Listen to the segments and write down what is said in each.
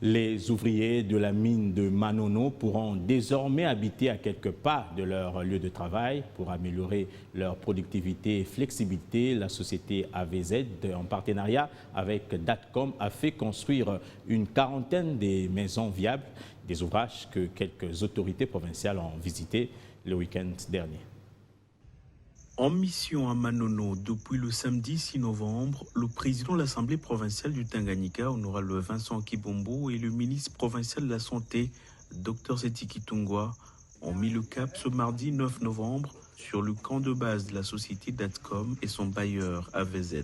Les ouvriers de la mine de Manono pourront désormais habiter à quelques pas de leur lieu de travail pour améliorer leur productivité et flexibilité. La société AVZ, en partenariat avec Datcom, a fait construire une quarantaine de maisons viables, des ouvrages que quelques autorités provinciales ont visités le week-end dernier. En mission à Manono depuis le samedi 6 novembre, le président de l'Assemblée provinciale du Tanganyika, honorable Vincent Kibombo, et le ministre provincial de la Santé, Dr Setiki Tungwa, ont mis le cap ce mardi 9 novembre sur le camp de base de la société Datcom et son bailleur AVZ.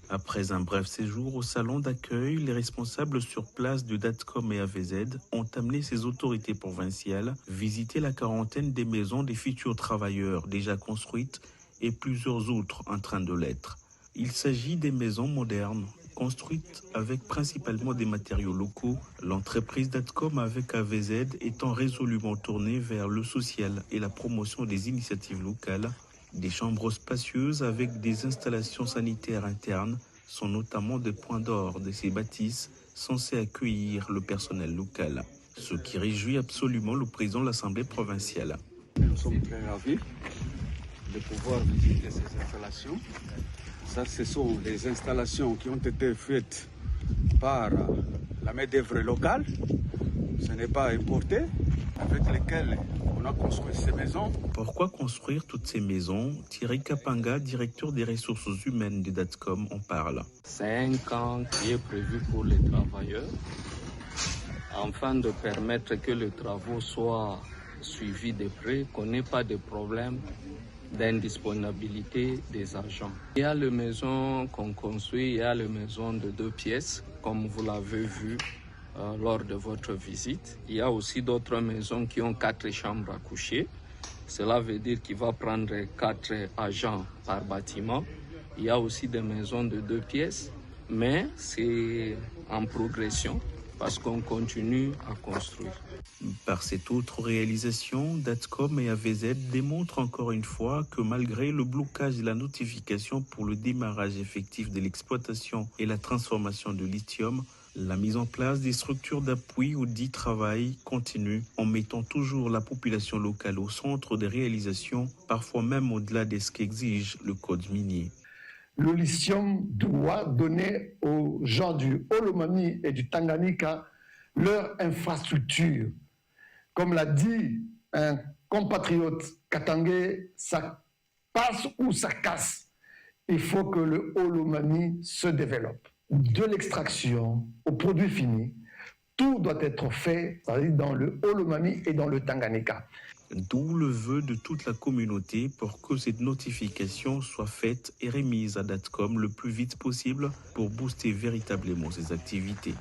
Après un bref séjour au salon d'accueil, les responsables sur place de Datcom et AVZ ont amené ces autorités provinciales visiter la quarantaine des maisons des futurs travailleurs déjà construites et plusieurs autres en train de l'être. Il s'agit des maisons modernes, construites avec principalement des matériaux locaux, l'entreprise Datcom avec AVZ étant résolument tournée vers le social et la promotion des initiatives locales. Des chambres spacieuses avec des installations sanitaires internes sont notamment des points d'or de ces bâtisses censées accueillir le personnel local, ce qui réjouit absolument le président de l'Assemblée provinciale. Nous sommes très ravis de pouvoir visiter ces installations. Ça, ce sont des installations qui ont été faites par la main-d'œuvre locale. Ce n'est pas importé, avec lesquelles on a construit ces maisons. Pourquoi construire toutes ces maisons? Thierry Kapanga, directeur des ressources humaines de Datcom, en parle. C'est un camp qui est prévu pour les travailleurs, afin de permettre que les travaux soient suivis de près, qu'on n'ait pas de problème d'indisponibilité des agents. Il y a les maisons qu'on construit, il y a les maisons de 2 pièces, comme vous l'avez vu lors de votre visite. Il y a aussi d'autres maisons qui ont 4 chambres à coucher. Cela veut dire qu'il va prendre 4 agents par bâtiment. Il y a aussi des maisons de 2 pièces, mais c'est en progression parce qu'on continue à construire. Par cette autre réalisation, Datcom et AVZ démontrent encore une fois que malgré le blocage de la notification pour le démarrage effectif de l'exploitation et la transformation de lithium, la mise en place des structures d'appui au dit travail continue en mettant toujours la population locale au centre des réalisations, parfois même au-delà de ce qu'exige le code minier. Le lithium doit donner aux gens du Olomami et du Tanganyika leur infrastructure. Comme l'a dit un compatriote katangais, ça passe ou ça casse. Il faut que le Olomami se développe. De l'extraction au produit fini, tout doit être fait dans le Olomami et dans le Tanganyika. D'où le vœu de toute la communauté pour que cette notification soit faite et remise à Datcom le plus vite possible pour booster véritablement ses activités.